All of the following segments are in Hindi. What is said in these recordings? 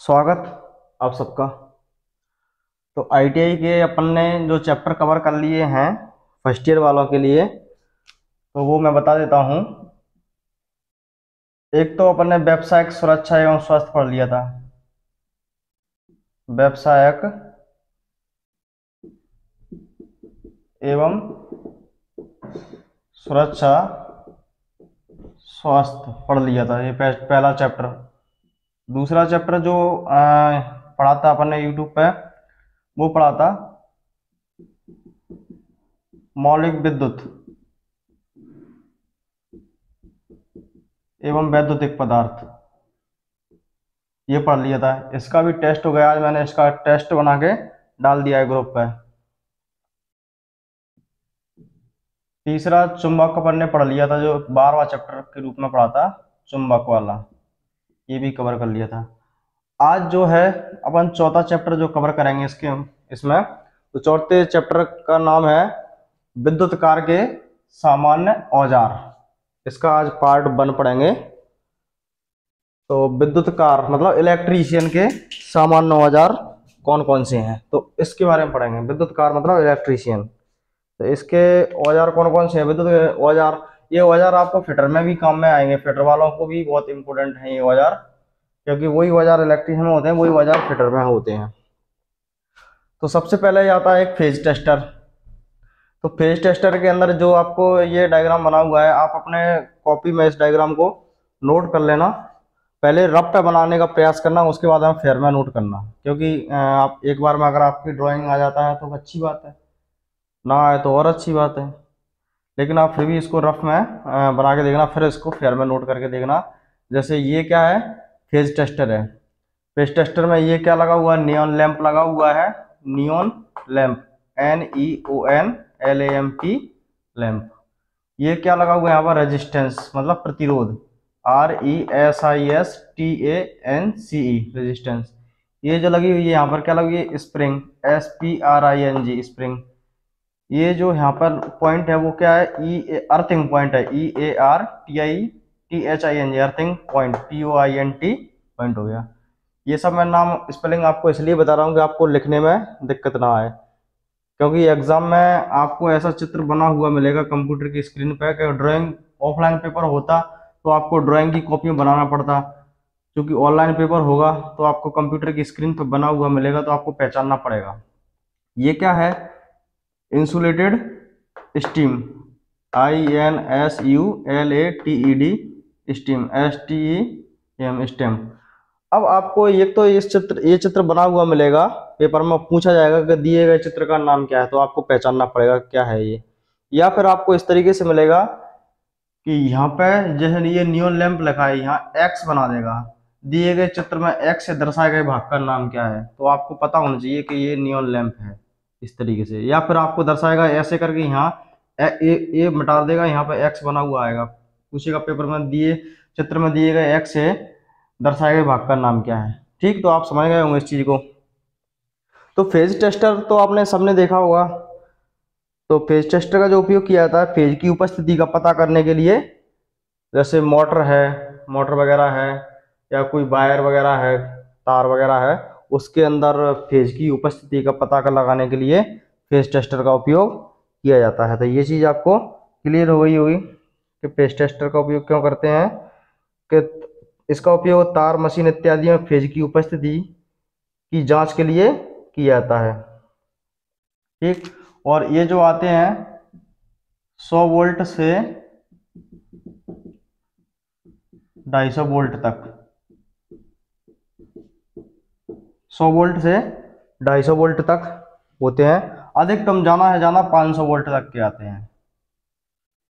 स्वागत आप सबका। तो आईटीआई के अपन ने जो चैप्टर कवर कर लिए हैं फर्स्ट ईयर वालों के लिए, तो वो मैं बता देता हूँ। एक तो अपन ने व्यावसायिक सुरक्षा एवं स्वास्थ्य पढ़ लिया था। व्यावसायिक एवं सुरक्षा स्वास्थ्य पढ़ लिया था, ये पहला चैप्टर। दूसरा चैप्टर जो पढ़ा था अपन ने यूट्यूब पे, वो पढ़ा था मौलिक विद्युत एवं वैद्युतिक पदार्थ, ये पढ़ लिया था। इसका भी टेस्ट हो गया, आज मैंने इसका टेस्ट बना के डाल दिया है ग्रुप पे। तीसरा चुंबक अपन ने पढ़ लिया था, जो 12वां चैप्टर के रूप में पढ़ा था, चुंबक वाला, ये भी कवर कर लिया था। आज जो है अपन चौथा चैप्टर जो कवर करेंगे इसमें तो चौथे चैप्टर का नाम है विद्युत कार्य के सामान्य औजार। इसका आज पार्ट 1 पढ़ेंगे। तो विद्युत कार्य मतलब इलेक्ट्रीशियन के सामान्य औजार कौन कौन से हैं, तो इसके बारे में पढ़ेंगे। विद्युत कार्य मतलब इलेक्ट्रीशियन, तो इसके औजार कौन कौन से हैं विद्युत औजार। ये औजार आपको फिटर में भी काम में आएंगे, फिटर वालों को भी बहुत इंपॉर्टेंट है ये औजार, क्योंकि वही औजार इलेक्ट्रीशियन में होते हैं, वही औजार फिटर में होते हैं। तो सबसे पहले आता है एक फेज टेस्टर। तो फेज टेस्टर के अंदर जो आपको ये डायग्राम बना हुआ है, आप अपने कॉपी में इस डायग्राम को नोट कर लेना। पहले रफ पे बनाने का प्रयास करना, उसके बाद आप फेयर में नोट करना, क्योंकि आप एक बार में अगर आपकी ड्राइंग आ जाता है तो अच्छी बात है, ना आए तो और अच्छी बात है। लेकिन आप फिर भी इसको रफ में बना के देखना, फिर इसको फेयर में नोट करके देखना। जैसे ये क्या है, फेज टेस्टर है। फेज टेस्टर में ये क्या लगा हुआ है, नियॉन लैंप लगा हुआ है। Neon lamp, NEONLAMP lamp. ये क्या लगा हुआ है यहाँ पर, रेजिस्टेंस मतलब प्रतिरोध, RESISTANCE रेजिस्टेंस। ये जो लगी हुई है यहाँ पर क्या लगी है, स्प्रिंग, SPRING स्प्रिंग। ये जो यहाँ पर पॉइंट है वो क्या है, अर्थिंग पॉइंट है, EARTHING earthing point, POINT point हो गया। ये सब मैं नाम स्पेलिंग आपको इसलिए बता रहा हूँ कि आपको लिखने में दिक्कत ना आए, क्योंकि एग्जाम में आपको ऐसा चित्र बना हुआ मिलेगा कंप्यूटर की स्क्रीन पर कि ड्राइंग ऑफलाइन पेपर होता तो आपको ड्राइंग की कॉपी में बनाना पड़ता। क्योंकि ऑनलाइन पेपर होगा तो आपको कंप्यूटर की स्क्रीन पर बना हुआ मिलेगा, तो आपको पहचानना पड़ेगा। ये क्या है, insulated steam, INSULATED steam, STEM stem. अब आपको ये चित्र बना हुआ मिलेगा, पेपर में पूछा जाएगा कि दिए गए चित्र का नाम क्या है, तो आपको पहचानना पड़ेगा क्या है ये। या फिर आपको इस तरीके से मिलेगा कि यहाँ पे जैसे ये नियॉन लैंप लिखा है, यहाँ X बना देगा, दिए गए चित्र में X से दर्शाए गए भाग का नाम क्या है, तो आपको पता होना चाहिए कि ये नियॉन लैंप है, इस तरीके से। या फिर आपको दर्शाएगा ऐसे करके, यहाँ ए मिटा देगा, यहाँ पे X बना हुआ आएगा, पूछेगा पेपर में दिए चित्र में दिए गए X से दर्शाए गए भाग का नाम क्या है। ठीक, तो आप समझ गए होंगे इस चीज को। तो फेज टेस्टर तो आपने सबने देखा होगा। तो फेज टेस्टर का जो उपयोग किया जाता है फेज की उपस्थिति का पता करने के लिए, जैसे मोटर है, मोटर वगैरह है, या कोई वायर वगैरह है, तार वगैरह है, उसके अंदर फेज की उपस्थिति का पता कर लगाने के लिए फेज टेस्टर का उपयोग किया जाता है। तो ये चीज़ आपको क्लियर हो गई होगी कि फेज टेस्टर का उपयोग क्यों करते हैं, कि इसका उपयोग तार, मशीन इत्यादि में फेज की उपस्थिति की जांच के लिए किया जाता है। ठीक, और ये जो आते हैं 100 वोल्ट से 250 वोल्ट तक, 100 वोल्ट से 250 वोल्ट तक होते हैं। अधिकतम जाना 500 वोल्ट तक के आते हैं।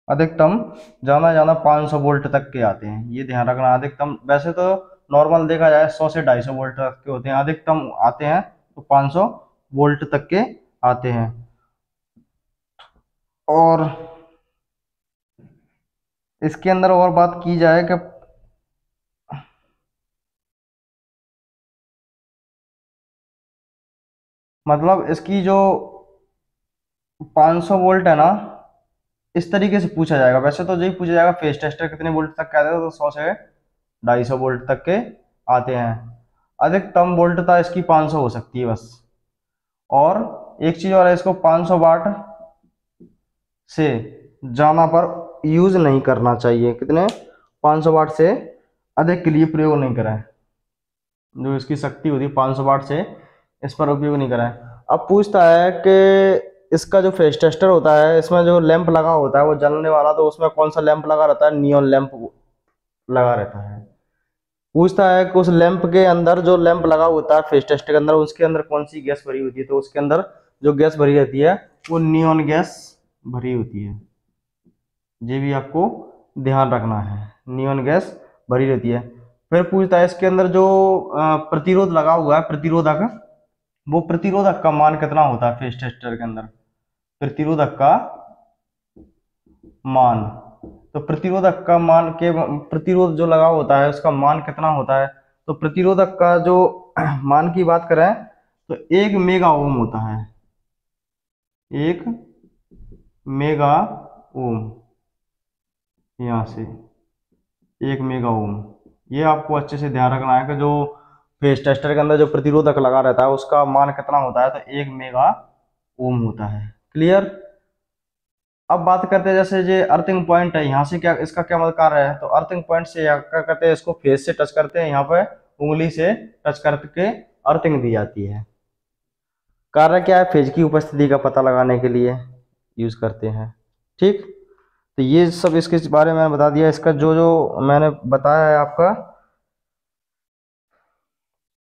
अधिकतम जाना 500 वोल्ट तक के आते हैं, ये ध्यान रखना। अधिकतम वैसे तो नॉर्मल देखा जाए 100 से 250 वोल्ट तक के होते हैं, अधिकतम आते हैं तो 500 वोल्ट तक के आते हैं। और इसके अंदर और बात की जाए कि मतलब इसकी जो 500 वोल्ट है ना, इस तरीके से पूछा जाएगा। वैसे तो यही पूछा जाएगा फेज टेस्टर कितने वोल्ट तक के आते हैं, तो 100 से 250 वोल्ट तक के आते हैं। अधिकतम वोल्टता इसकी 500 हो सकती है बस। और एक चीज और है, इसको 500 वाट से ज्यादा पर यूज नहीं करना चाहिए। कितने? 500 वाट से अधिक के लिए प्रयोग नहीं करें। जो इसकी शक्ति होती है 500 वाट से इस पर उपयोग नहीं कराएं। अब पूछता है कि इसका जो फेज टेस्टर होता है, इसमें जो लैंप लगा होता है वो जलने वाला, तो उसमें कौन सा लैंप लगा रहता है? नियॉन लैंप लगा रहता है। पूछता है कि उस लैंप के अंदर जो लैंप लगा होता है फेज टेस्टर के अंदर, उसके अंदर कौन सी गैस भरी होती है? तो उसके अंदर जो गैस भरी रहती है वो नियॉन गैस भरी होती है। ये भी आपको ध्यान रखना है, नियॉन गैस भरी रहती है। फिर पूछता है इसके अंदर जो प्रतिरोध लगा हुआ है, प्रतिरोधक, वो प्रतिरोधक का मान कितना होता है फेज टेस्टर के अंदर? प्रतिरोधक का मान, तो प्रतिरोधक का मान के प्रतिरोध जो लगा होता है उसका मान कितना होता है? तो प्रतिरोधक का जो मान की बात करें तो 1 मेगा ओम होता है। 1 मेगा ओम, यहां से 1 मेगा ओम। ये आपको अच्छे से ध्यान रखना है कि जो फेज टेस्टर के अंदर जो प्रतिरोधक लगा रहता है उसका मान कितना होता है? तो 1 मेगा ओम होता है। क्लियर? अब बात करते हैं जैसे ये अर्थिंग पॉइंट है, यहाँ से क्या इसका क्या मतलब कार्य है? तो अर्थिंग पॉइंट से क्या करते हैं, इसको फेज से टच करते हैं, यहाँ पे उंगली से टच करके अर्थिंग दी जाती है। कार्य क्या है? फेज की उपस्थिति का पता लगाने के लिए यूज करते हैं। ठीक, तो ये सब इसके बारे में बता दिया। इसका जो जो मैंने बताया है आपका,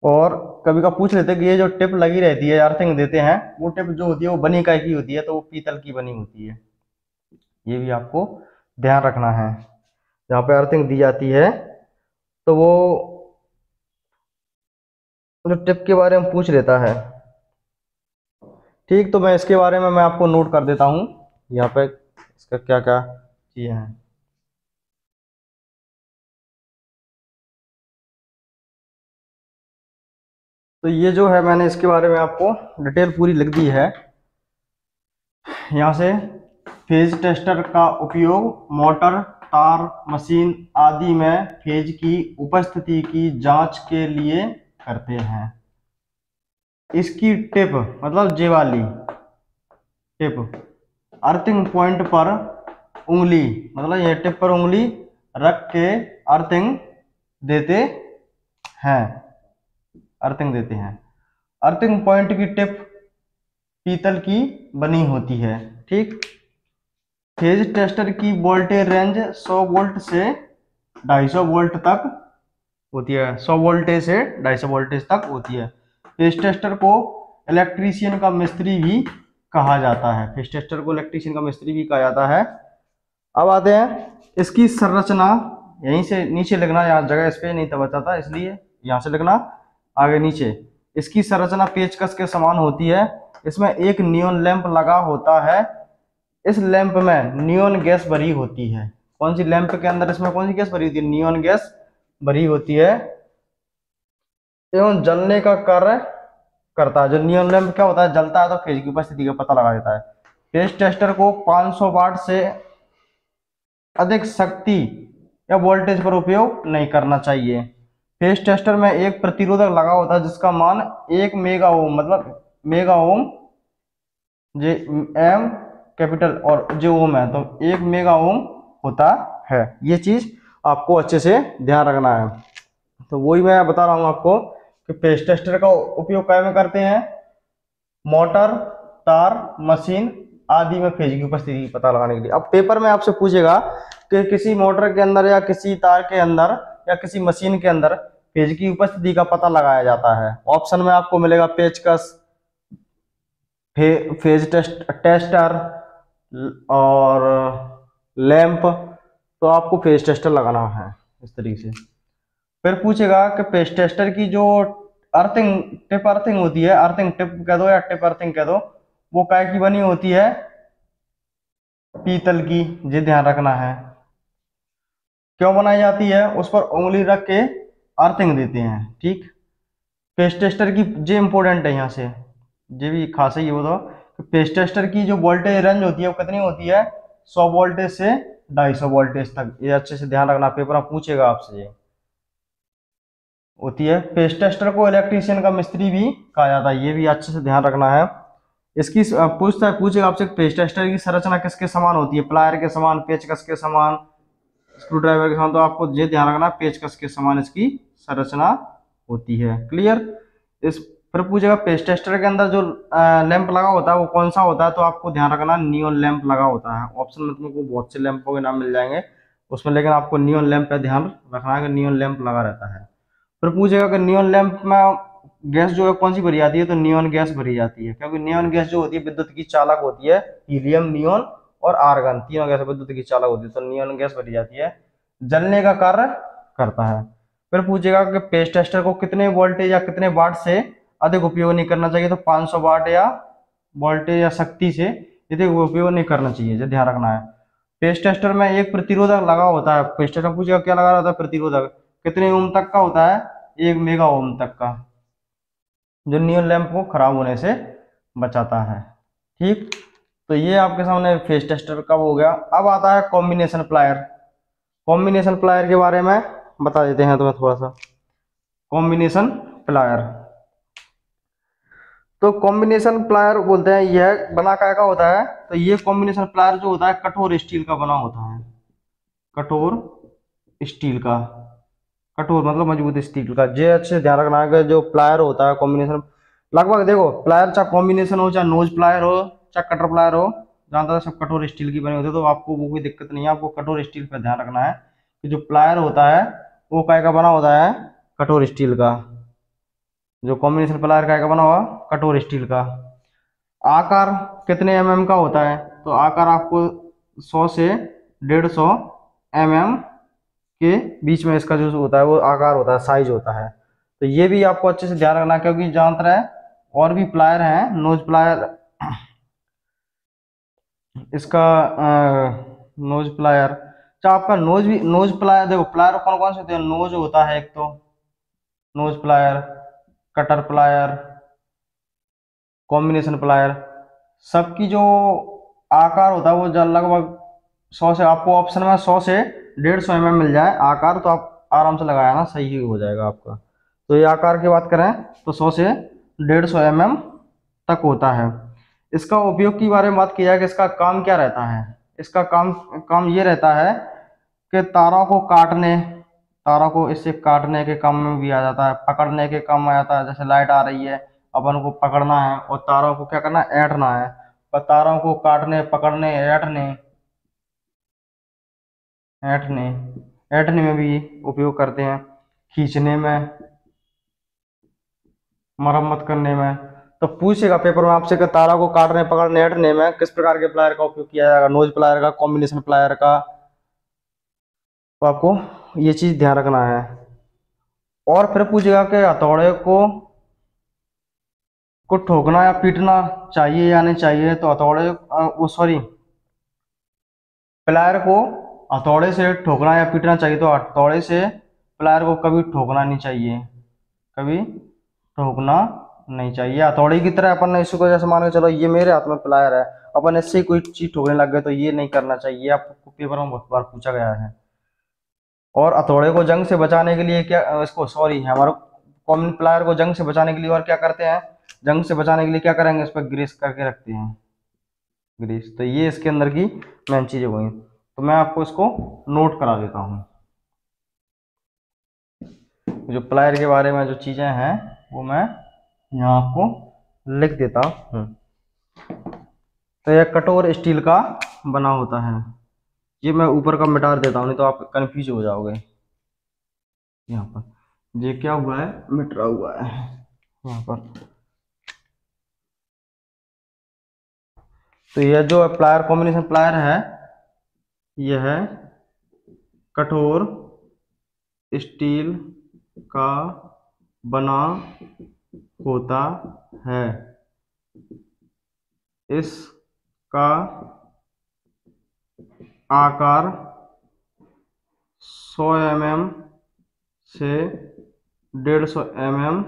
और कभी का पूछ लेते कि ये जो टिप लगी रहती है अर्थिंग देते हैं, वो टिप जो होती है वो बनी काय की होती है? तो वो पीतल की बनी होती है। ये भी आपको ध्यान रखना है। जहाँ पे अर्थिंग दी जाती है तो वो जो टिप के बारे में पूछ लेता है। ठीक, तो मैं इसके बारे में मैं आपको नोट कर देता हूँ यहाँ पे इसका क्या क्या चीजें हैं। तो ये जो है मैंने इसके बारे में आपको डिटेल पूरी लिख दी है। यहाँ से फेज टेस्टर का उपयोग मोटर, तार, मशीन आदि में फेज की उपस्थिति की जांच के लिए करते हैं। इसकी टिप मतलब जे वाली टिप अर्थिंग पॉइंट पर उंगली, मतलब ये टिप पर उंगली रख के अर्थिंग देते हैं, अर्थिंग देते हैं। अर्थिंग पॉइंट की टिप पीतल की बनी होती है। ठीक, फेज टेस्टर की वोल्टेज रेंज 100 वोल्ट से 250 वोल्ट तक होती है। 100 वोल्टेज से 250 वोल्टेज तक होती है। फेज टेस्टर को इलेक्ट्रीशियन का मिस्त्री भी कहा जाता है। फेज टेस्टर को इलेक्ट्रीशियन का मिस्त्री भी कहा जाता है। अब आते हैं इसकी संरचना, यहीं से नीचे लिखना, यहाँ जगह इस पे नहीं था बचाता इसलिए यहाँ से लिखना आगे नीचे। इसकी संरचना पेचकस के समान होती है। इसमें एक नियॉन लैंप लगा होता है। इस लैंप में नियॉन गैस भरी होती है। कौन सी लैंप के अंदर इसमें कौन सी गैस भरी होती है? नियॉन गैस भरी होती है एवं जलने का कार्य करता है। जो नियॉन लैंप क्या होता है? जलता है तो फेज की उपस्थिति का पता लगा देता है। फेज टेस्टर को 500 वाट से अधिक शक्ति या वोल्टेज पर उपयोग नहीं करना चाहिए। फेज टेस्टर में एक प्रतिरोधक लगा होता है जिसका मान 1 मेगा ओम, मतलब मेगा ओम, जे एम कैपिटल और जो ओम है तो 1 मेगा ओम होता है। ये चीज आपको अच्छे से ध्यान रखना है। तो वही मैं बता रहा हूं आपको कि फेज टेस्टर का उपयोग क्या में करते हैं? मोटर, तार, मशीन आदि में फेज की उपस्थिति की पता लगाने के लिए। अब पेपर में आपसे पूछेगा कि किसी मोटर के अंदर या किसी तार के अंदर या किसी मशीन के अंदर फेज की उपस्थिति का पता लगाया जाता है। ऑप्शन में आपको मिलेगा पेचकस, फेज टेस्टर और लैंप। तो आपको फेज टेस्टर लगाना है इस तरीके से। फिर पूछेगा कि फेज टेस्टर की जो अर्थिंग टिप अर्थिंग होती है, अर्थिंग टिप कह दो या टिप अर्थिंग कह दो, वो काय की बनी होती है? पीतल की। ये ध्यान रखना है। क्यों बनाई जाती है? उस पर उंगली रख के अर्थिंग देते हैं। ठीक, फेज टेस्टर की जे इंपोर्टेंट है यहाँ से, ये भी खास है। ये बताओ कि फेज टेस्टर की जो वोल्टेज रेंज होती है वो कितनी होती है? 100 वोल्टेज से 250 वोल्टेज तक। ये अच्छे से ध्यान रखना, पेपर में पूछेगा आपसे ये। होती है। पेस्ट टेस्टर को इलेक्ट्रीशियन का मिस्त्री भी कहा जाता है, ये भी अच्छे से ध्यान रखना है। इसकी पूछेगा आपसे पेस्ट टेस्टर की संरचना किसके समान होती है, प्लायर के समान, पेचकस के समान, स्क्रू ड्राइवर के समान। तो आपको ये ध्यान रखना पेचकस के समान इसकी संरचना होती है। क्लियर। इस फिर पूछेगा पेस्ट टेस्टर के अंदर जो लैंप लगा होता है वो कौन सा होता है, तो आपको ध्यान रखना नियॉन लैंप लगा होता है। ऑप्शन में तुमको बहुत से लैंपों के नाम मिल जाएंगे उसमें, लेकिन आपको नियॉन लैंप पे ध्यान रखना है कि नियॉन लैंप लगा रहता है। फिर पूछेगा कि नियॉन लैंप में गैस जो है कौन सी भरी जाती है, तो नियॉन गैस भरी जाती है, क्योंकि नियॉन गैस जो होती है विद्युत की चालक होती है। हीलियम, नियॉन और आर्गन तीनों गैस विद्युत की चालक होती है, तो नियॉन गैस भरी जाती है, जलने का कार्य करता है। फिर पूछेगा कि पेस्ट टेस्टर को कितने वोल्टेज या कितने वाट से अधिक उपयोग नहीं करना चाहिए, तो 500 वाट या वोल्टेज या शक्ति से अधिक उपयोग नहीं करना चाहिए, ये ध्यान रखना है। पेस्ट टेस्टर में एक प्रतिरोधक लगा होता है। पेस्ट टेस्टर पूछेगा क्या लगा होता है, प्रतिरोधक कितने ओम तक का होता है, 1 मेगा ओम तक का, जो नियॉन लैंप को खराब होने से बचाता है। ठीक, तो ये आपके सामने फेस टेस्टर का हो गया। अब आता है कॉम्बिनेशन प्लायर। कॉम्बिनेशन प्लायर के बारे में बता देते हैं तुम्हें थोड़ा सा। कॉम्बिनेशन प्लायर, तो कॉम्बिनेशन प्लायर बोलते हैं, यह बना काय का होता है, तो ये कॉम्बिनेशन प्लायर जो होता है कठोर स्टील का बना होता है। कठोर स्टील का, कठोर मतलब मजबूत स्टील का। ये अच्छे से ध्यान रखना है कि जो प्लायर होता है कॉम्बिनेशन, लगभग देखो प्लायर चाहे कॉम्बिनेशन हो, चाहे नोज प्लायर हो, चाहे कटर प्लायर हो, ज्यादातर सब कठोर स्टील की बनी होती है, तो आपको वो कोई दिक्कत नहीं है। आपको कठोर स्टील पर ध्यान रखना है कि जो प्लायर होता है वो काय का बना होता है, कठोर स्टील का। जो कॉम्बिनेशन प्लायर काय का बना हुआ, कठोर स्टील का। आकार कितने एमएम का होता है, तो आकार आपको 100 से 150 एमएम के बीच में इसका जो होता है वो आकार होता है, साइज होता है। तो ये भी आपको अच्छे से ध्यान रखना है, क्योंकि जानते रहे और भी प्लायर हैं, नोज प्लायर, इसका नोज प्लायर, अच्छा आपका नोज भी, नोज प्लायर देखो प्लायर कौन कौन से होते हैं, नोज होता है एक तो, knows plier, cutter plier, combination plier, सबकी जो आकार होता है वो लगभग 100 से, आपको ऑप्शन में 100 से 150 एमएम मिल जाए आकार, तो आप आराम से लगाया ना, सही ही हो जाएगा आपका। तो ये आकार की बात करें तो 100 से 150 एमएम तक होता है। इसका उपयोग के बारे में बात की जाए कि इसका काम क्या रहता है, इसका काम काम ये रहता है कि तारों को काटने, तारों को इससे काटने के काम में भी आ जाता है, पकड़ने के काम में आ जाता है। जैसे लाइट आ रही है, अपन को पकड़ना है और तारों को क्या करना है, ऐंठना है, और तारों को काटने, पकड़ने, ऐंठने, ऐंठने ऐंठने में भी उपयोग करते हैं, खींचने में, मरम्मत करने में। तो पूछेगा पेपर में आपसे कि तारों को काटने, पकड़ने, ऐंठने में किस प्रकार के प्लायर का उपयोग किया जाएगा, नोज प्लायर का, कॉम्बिनेशन प्लायर का, तो आपको ये चीज ध्यान रखना है। और फिर पूछेगा कि हथौड़े को ठोकना या पीटना चाहिए या नहीं चाहिए, तो हथौड़े वो सॉरी प्लायर को हथौड़े से ठोकना या पीटना चाहिए, तो हथौड़े से प्लायर को कभी ठोकना नहीं चाहिए, कभी ठोकना नहीं चाहिए। हथौड़ी की तरह अपन ने इसको जैसे मान के चलो ये मेरे हाथ में प्लायर है, अपन इससे कोई चीज ठोकने लग गए, तो ये नहीं करना चाहिए, आपको पेपर में बहुत बार पूछा गया है। और हथौड़े को जंग से बचाने के लिए क्या, इसको सॉरी हमारे कॉमन प्लायर को जंग से बचाने के लिए और क्या करते हैं, जंग से बचाने के लिए क्या करेंगे, इस पर ग्रीस करके रखते हैं, ग्रीस। तो ये इसके अंदर की मेन चीजें हुई, तो मैं आपको इसको नोट करा देता हूँ। जो प्लायर के बारे में जो चीजें हैं वो मैं यहाँ आपको लिख देता हूँ। तो यह कठोर स्टील का बना होता है, ये मैं ऊपर का मिटा देता हूँ नहीं तो आप कंफ्यूज हो जाओगे। यहाँ पर ये क्या हुआ है, मिट रहा हुआ है यहाँ पर। तो यह जो प्लायर, कॉम्बिनेशन प्लायर है, यह है कठोर स्टील का बना होता है। इसका आकार 100 mm से 150 mm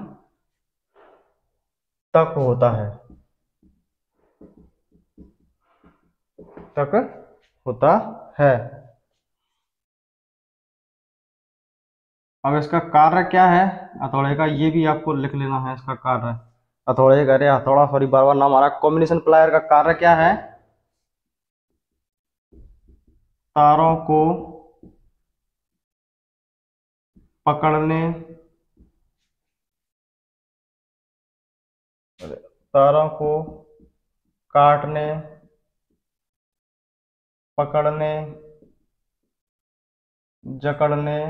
तक होता है, तक होता है। अब इसका कार्य क्या है हथौड़े का, ये भी आपको लिख लेना है। इसका कार्य हथौड़े का, अरे हथौड़ा सॉरी बार बार नाम आ रहा, कॉम्बिनेशन प्लायर का कार्य क्या है, तारों को पकड़ने, तारों को काटने, पकड़ने, जकड़ने,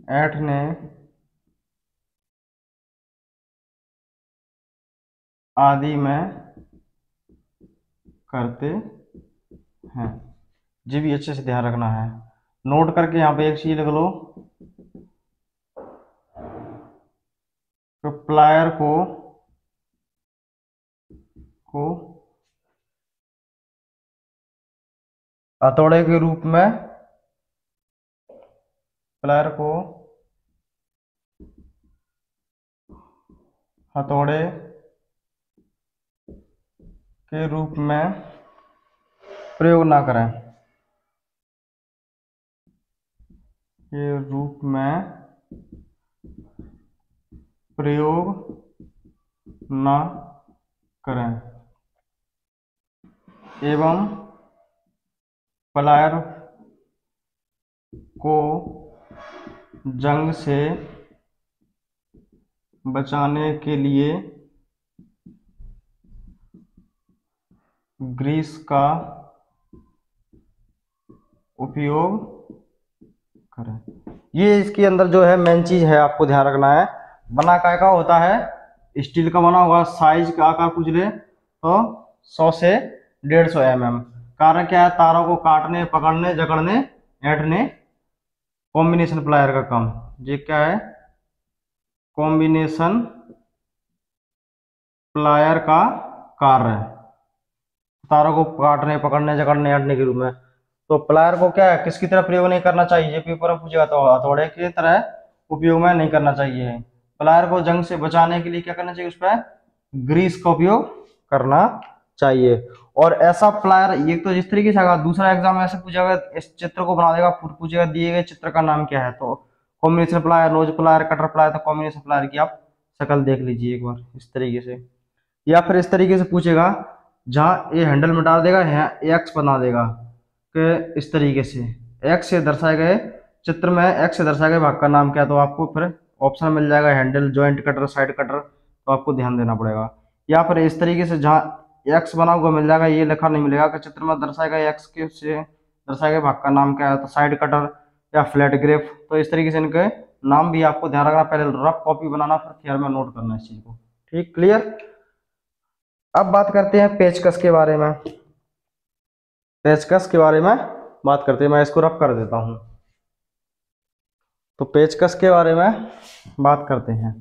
ऐंठने आदि में करते हैं। जी भी अच्छे से ध्यान रखना है, नोट करके यहाँ पे एक चीज लिख लो, तो प्लायर को हथौड़े के रूप में, प्लायर को हथौड़े के रूप में प्रयोग ना करें, के रूप में प्रयोग न करें, एवं प्लायर को जंग से बचाने के लिए ग्रीस का उपयोग करें। ये इसके अंदर जो है मेन चीज है, आपको ध्यान रखना है। बना काय का होता है, स्टील का बना होगा, साइज का आकार पूछ ले तो 100 से 150 mm। कारण क्या है, तारों को काटने, पकड़ने, जकड़ने, ऐंठने, कॉम्बिनेशन प्लायर का काम। ये क्या है, कॉम्बिनेशन प्लायर का कार्य, तारों को काटने, पकड़ने, जकड़ने, ऐंठने के रूप में। तो प्लायर को क्या है, किसकी तरह प्रयोग नहीं करना चाहिए, ये पेपर में पूछेगा तो हथौड़े की तरह उपयोग में नहीं करना चाहिए। प्लायर को जंग से बचाने के लिए क्या करना चाहिए, उस पर ग्रीस का उपयोग करना चाहिए। और ऐसा प्लायर, एक तो जिस तरीके से आएगा, दूसरा एग्जाम में ऐसे पूछेगा, इस चित्र को बना देगा, पूछेगा दिए गए चित्र का नाम क्या है, तो combination plier, knows plier, cutter plier, तो कॉम्बिनेशन प्लायर की आप शक्ल देख लीजिए एक बार इस तरीके से। या फिर इस तरीके से पूछेगा, जहाँ ये हैंडल में डाल देगा, यहाँ एक्स बना देगा कि इस तरीके से एक्स से दर्शाए गए चित्र में, एक्स से दर्शाए गए भाग का नाम क्या है, तो आपको फिर ऑप्शन मिल जाएगा handle, joint cutter, side cutter, तो आपको ध्यान देना पड़ेगा। या फिर इस तरीके से जहाँ एक्स बना हुआ मिल जाएगा, ये लिखा नहीं मिलेगा कि चित्र में दर्शाए गए एक्स के से दर्शाए गए भाग का नाम क्या है, तो साइड कटर या फ्लैट ग्रेफ। तो इस तरीके से इनके नाम भी आपको ध्यान रखना, पहले रफ कॉपी बनाना, फिर थियर में नोट करना इस चीज को। ठीक, क्लियर। अब बात करते हैं पेचकस के बारे में। पेचकस के बारे में बात करते हैं, मैं इसको रफ कर देता हूं। तो पेचकस के बारे में बात करते हैं।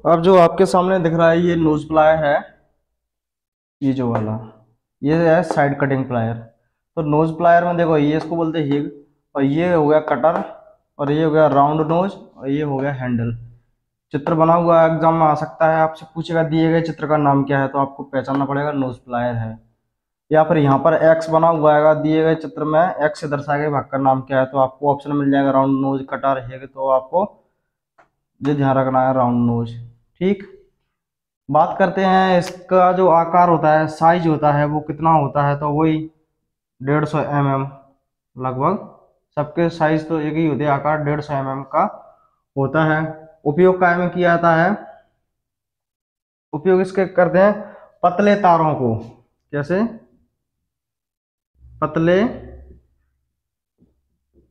अब जो आपके सामने दिख रहा है, ये नोज प्लायर है, ये जो वाला, ये है साइड कटिंग प्लायर। तो नोज प्लायर में देखो, ये इसको बोलते हैं हिग, और ये हो गया कटर, और ये हो गया राउंड नोज, और ये हो गया हैंडल। चित्र बना हुआ एग्जाम में आ सकता है, आपसे पूछेगा दिए गए चित्र का नाम क्या है, तो आपको पहचानना पड़ेगा नोज प्लायर है। या फिर यहाँ पर एक्स बना हुआ है, दिए गए चित्र में एक्स से दर्शाए गए भाग का नाम क्या है, तो आपको ऑप्शन मिल जाएगा राउंड नोज, कटर, हिग, तो आपको ये ध्यान रखना है राउंड नोज। ठीक, बात करते हैं इसका जो आकार होता है, साइज होता है, वो कितना होता है, तो वही 150 mm लगभग। सबके साइज तो एक ही होते हैं, आकार 150 mm का होता है। उपयोग काय में किया जाता है, उपयोग इसके करते हैं पतले तारों को, कैसे, पतले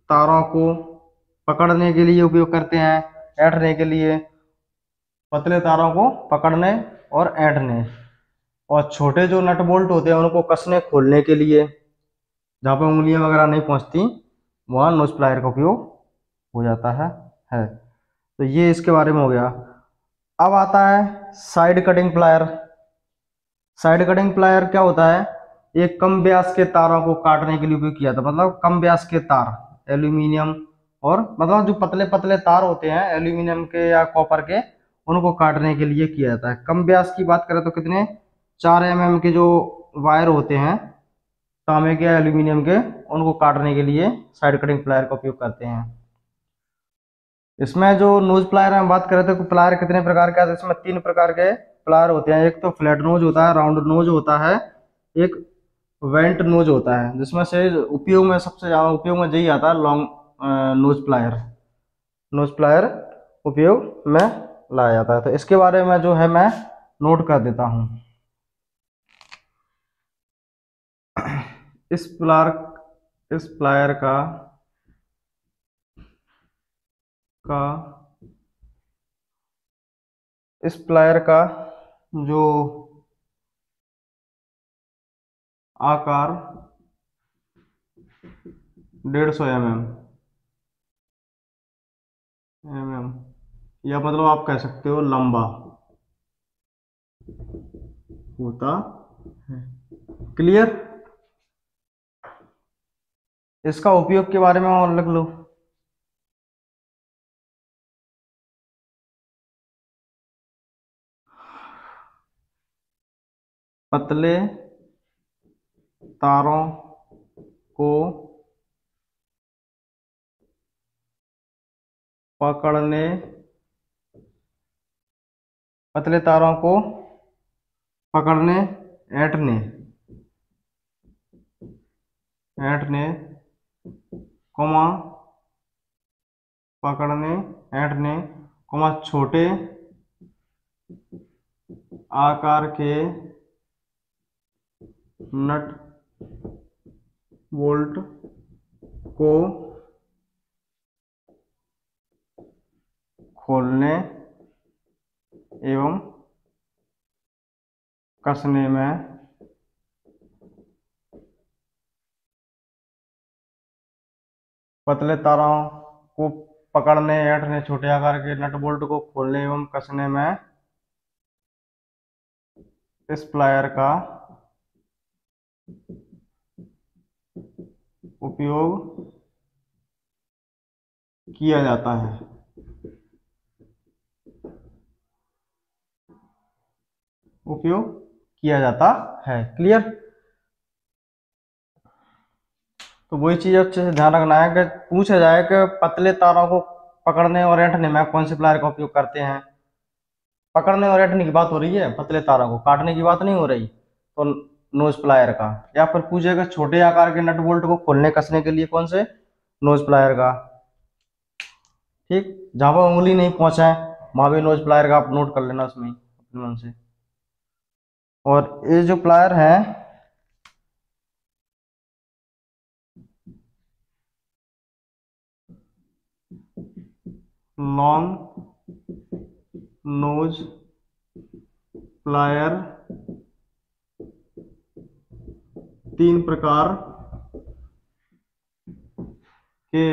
तारों को पकड़ने के लिए उपयोग करते हैं, ऐंठने के लिए, पतले तारों को पकड़ने और ऐंठने, और छोटे जो नट बोल्ट होते हैं उनको कसने खोलने के लिए, जहाँ पे उंगलियां वगैरह नहीं पहुंचती, वहाँ नोज प्लायर का उपयोग हो जाता है। तो ये इसके बारे में हो गया। अब आता है side cutting plier. Side cutting plier क्या होता है, एक कम व्यास के तारों को काटने के लिए उपयोग किया था, मतलब कम व्यास के तार, एल्यूमिनियम, और मतलब जो पतले पतले तार होते हैं एल्यूमिनियम के या कॉपर के, उनको काटने के लिए किया जाता है। कम व्यास की बात करें तो कितने 4 mm के जो वायर होते हैं तांबे के या एल्यूमिनियम के, उनको काटने के लिए साइड कटिंग प्लायर का उपयोग करते हैं। इसमें जो नोज प्लायर हम बात करें तो प्लायर कितने प्रकार के आते हैं, इसमें 3 प्रकार के प्लायर होते हैं। एक तो फ्लैट नोज होता है, राउंड नोज होता है, एक वेंट नोज होता है, जिसमें से उपयोग में सबसे ज्यादा उपयोग में यही आता है long nose plier. Knows plier उपयोग में लाया जाता है, तो इसके बारे में जो है मैं नोट कर देता हूं। इस प्लायर का इस प्लायर का जो आकार 150 mm या मतलब आप कह सकते हो लंबा होता है। क्लियर। इसका उपयोग के बारे में और लिख लो। पतले तारों को पकड़ने पतले तारों को पकड़ने ऐंठने कोमा पकड़ने ऐंठने कोमा छोटे आकार के नट बोल्ट को खोलने एवं कसने में पतले तारों को पकड़ने ऐंठने छोटे आकार के नट बोल्ट को खोलने एवं कसने में इस प्लायर का उपयोग किया जाता है। क्लियर। तो वही चीज अच्छे से ध्यान रखना है कि पूछा जाए कि पतले तारों को पकड़ने और ऐंठने में कौन से प्लायर का उपयोग करते हैं। पकड़ने और ऐंठने की बात हो रही है, पतले तारों को काटने की बात नहीं हो रही, तो नोज प्लायर का। या फिर पूछेगा छोटे आकार के नट बोल्ट को खोलने कसने के लिए कौन से, नोज प्लायर का। ठीक, जहां पर उंगली नहीं पहुंचा है वहां भी नोज प्लायर का आप नोट कर लेना उसमें अपने मन से। और ये जो प्लायर है लॉन्ग नोज प्लायर 3 प्रकार के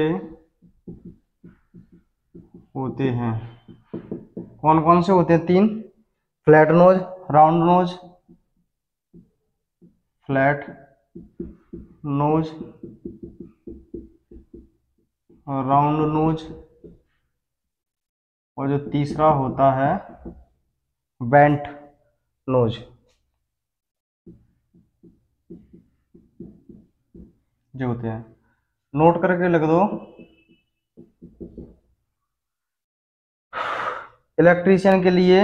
होते हैं। कौन कौन से होते हैं 3? Flat nose, round nose, flat nose, round nose, और जो तीसरा होता है बेंट नोज। जो होते हैं नोट करके लिख दो। इलेक्ट्रीशियन के लिए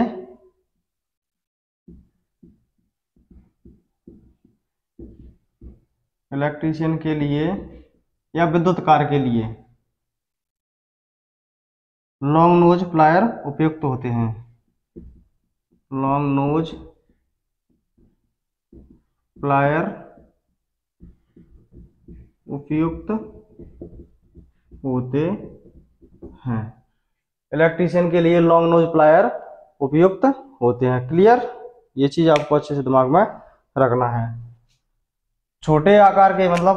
या विद्युतकार के लिए लॉन्ग नोज प्लायर उपयुक्त होते हैं। लॉन्ग नोज प्लायर उपयुक्त होते हैं। इलेक्ट्रीशियन के लिए लॉन्ग नोज प्लायर उपयुक्त होते हैं। क्लियर। ये चीज आपको अच्छे से दिमाग में रखना है। छोटे आकार के मतलब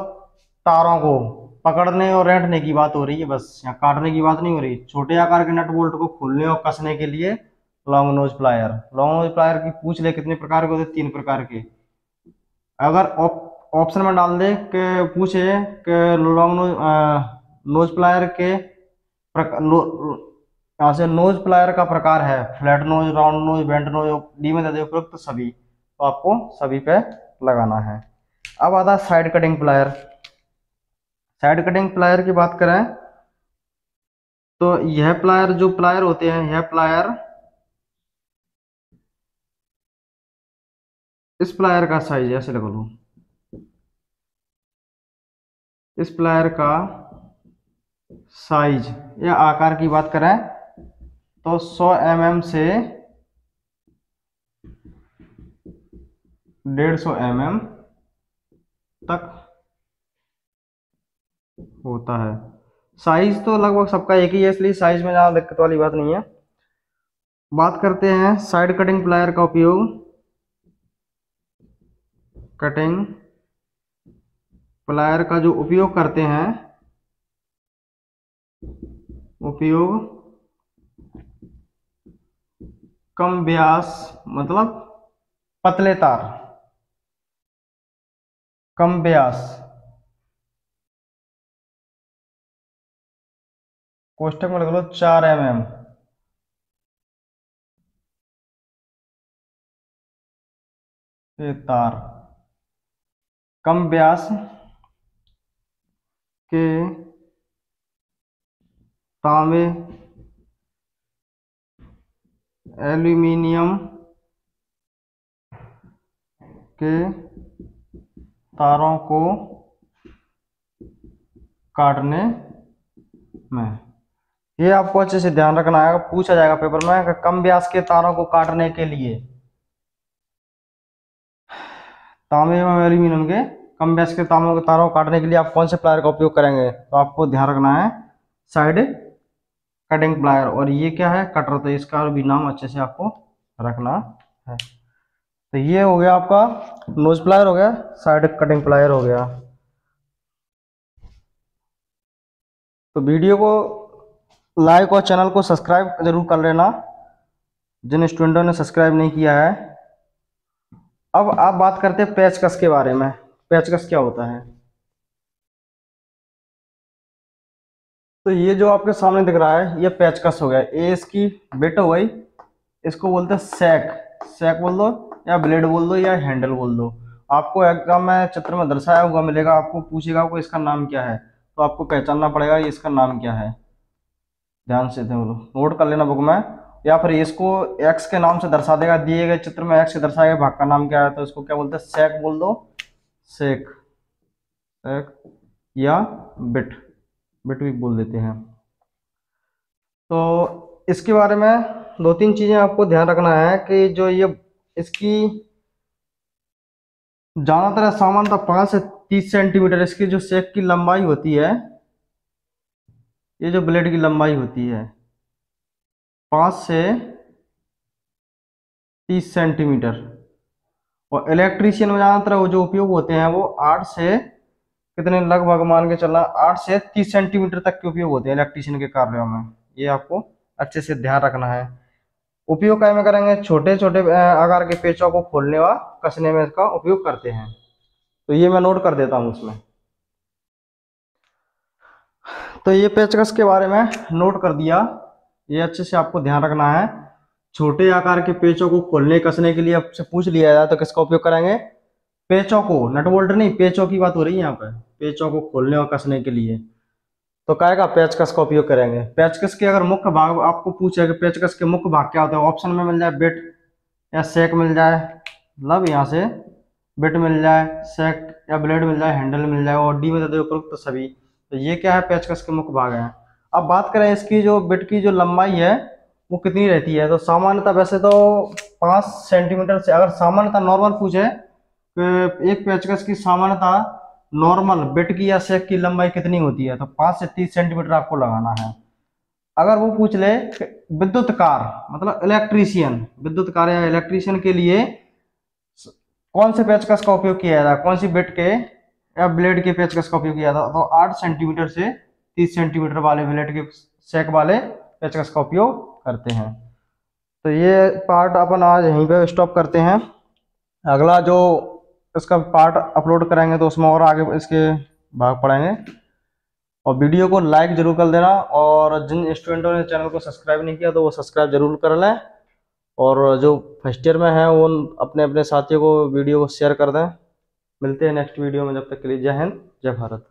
तारों को पकड़ने और ऐंठने की बात हो रही है, बस यहाँ काटने की बात नहीं हो रही। छोटे आकार के नट बोल्ट को खोलने और कसने के लिए long nose plier. Long nose plier की पूछ ले कितने प्रकार के होते? 3 प्रकार के। अगर ऑप्शन में डाल दे कि पूछे कि लॉन्ग नोज प्लायर के यहाँ से नोज प्लायर का प्रकार है flat nose, round nose, bent nose, डी में दे उपयुक्त सभी, तो आपको सभी पे लगाना है। अब आता है side cutting plier. Side cutting plier की बात करें तो यह प्लायर, जो प्लायर होते हैं, यह प्लायर, इस प्लायर का साइज ऐसे लगा लो, इस प्लायर का साइज या आकार की बात करें तो 100 mm से 150 mm तक होता है। साइज तो लगभग सबका एक ही है, इसलिए साइज में ज़्यादा दिक्कत वाली बात नहीं है। बात करते हैं साइड कटिंग प्लायर का उपयोग, कटिंग प्लायर का जो उपयोग करते हैं, उपयोग कम व्यास मतलब पतले तार, कम व्यास, कोष्टक में लग लो 4 mm के तार, कम व्यास के तांबे, एल्यूमिनियम के तारों को काटने में। ये आपको अच्छे से ध्यान रखना है, पूछा जाएगा पेपर में कि कम व्यास के तारों को काटने के लिए, तांबे एवं एल्यूमिनियम के कम व्यास के तारों को काटने के लिए आप कौन से प्लायर का उपयोग करेंगे, तो आपको ध्यान रखना है साइड कटिंग प्लायर। और ये क्या है, कटर, तो इसका भी नाम अच्छे से आपको रखना है। तो ये हो गया आपका नोज प्लायर, हो गया साइड कटिंग प्लायर, हो गया। तो वीडियो को लाइक और चैनल को सब्सक्राइब जरूर कर लेना जिन स्टूडेंटों ने सब्सक्राइब नहीं किया है। अब आप बात करते हैं पेचकस के बारे में। पेचकस क्या होता है, तो ये जो आपके सामने दिख रहा है ये पेचकस हो गया, ये इसकी बिट हो गई, इसको बोलते हैं सैक, सैक बोल दो या ब्लेड बोल दो या हैंडल बोल दो। आपको एग्जाम में चित्र में दर्शाया हुआ मिलेगा, आपको पूछेगा आपको इसका नाम क्या है, तो आपको पहचानना पड़ेगा ये इसका नाम क्या है। ध्यान से बोलो, नोट कर लेना बुक में, या फिर इसको एक्स के नाम से दर्शा देगा, दिए गए चित्र में एक्स से दर्शाया गया भाग का नाम क्या है, तो इसको क्या बोलते हैं, सैक बोल दो, सेक, सेक या बिट, बिट भी बोल देते हैं। तो इसके बारे में दो तीन चीजें आपको ध्यान रखना है कि जो ये इसकी ज्यादातर सामान्यतः 5 से 30 सेंटीमीटर इसकी जो सेक की लंबाई होती है, ये जो ब्लेड की लंबाई होती है 5 से 30 सेंटीमीटर। और इलेक्ट्रीशियन में ज्यादातर वो जो उपयोग होते हैं वो 8 से कितने, लगभग मान के चलना 8 से 30 सेंटीमीटर तक के उपयोग होते हैं इलेक्ट्रीशियन के कार्यों में। ये आपको अच्छे से ध्यान रखना है। उपयोग क्या में करेंगे, छोटे छोटे आकार के पेचों को खोलने व कसने में इसका उपयोग करते हैं। तो ये मैं नोट कर देता हूँ उसमें। तो ये पेचकस के बारे में नोट कर दिया, ये अच्छे से आपको ध्यान रखना है। छोटे आकार के पेचों को खोलने कसने के लिए आपसे पूछ लिया जाए तो किसका उपयोग करेंगे, पेचों को, नट बोल्ट नहीं, पेचों की बात हो रही है यहाँ पे, पेचों को खोलने और कसने के लिए तो कहेगा पेचकस का उपयोग करेंगे। पेचकस के अगर मुख्य भाग आपको पूछे कि पेचकस के मुख्य भाग क्या होते हैं, ऑप्शन में मिल जाए बिट या सेक मिल जाए, मतलब यहाँ से बिट मिल जाए, सेक या ब्लेड मिल जाए, हैंडल मिल जाए, और डी में दे उपयुक्त तो सभी। तो ये क्या है, पेचकस के मुख्य भाग हैं। अब बात करें इसकी जो बिट की जो लंबाई है वो कितनी रहती है, तो सामान्यतः वैसे तो 5 सेंटीमीटर से, अगर सामान्यतः नॉर्मल पूछे एक पेचकस की सामान्यतः नॉर्मल बिट की या सेक की लंबाई कितनी होती है, तो 5 से 30 सेंटीमीटर आपको लगाना है। अगर वो पूछ ले विद्युत कार मतलब इलेक्ट्रीशियन, विद्युत कार या इलेक्ट्रीशियन के लिए कौन से पेचकस का उपयोग किया जाता है, कौन सी बिट के या ब्लेड के पेचकस का उपयोग किया जाता है, तो 8 सेंटीमीटर से 30 सेंटीमीटर वाले ब्लेड के सेक वाले पेचकस का उपयोग करते हैं। तो ये पार्ट अपन आज यहीं पे स्टॉप करते हैं। अगला जो इसका पार्ट अपलोड करेंगे तो उसमें और आगे इसके भाग पढ़ेंगे। और वीडियो को लाइक जरूर कर देना, और जिन स्टूडेंटों ने चैनल को सब्सक्राइब नहीं किया तो वो सब्सक्राइब जरूर कर लें, और जो फर्स्ट ईयर में हैं वो अपने अपने साथियों को वीडियो को शेयर कर दें। मिलते हैं नेक्स्ट वीडियो में, जब तक के लिए जय हिंद जय भारत।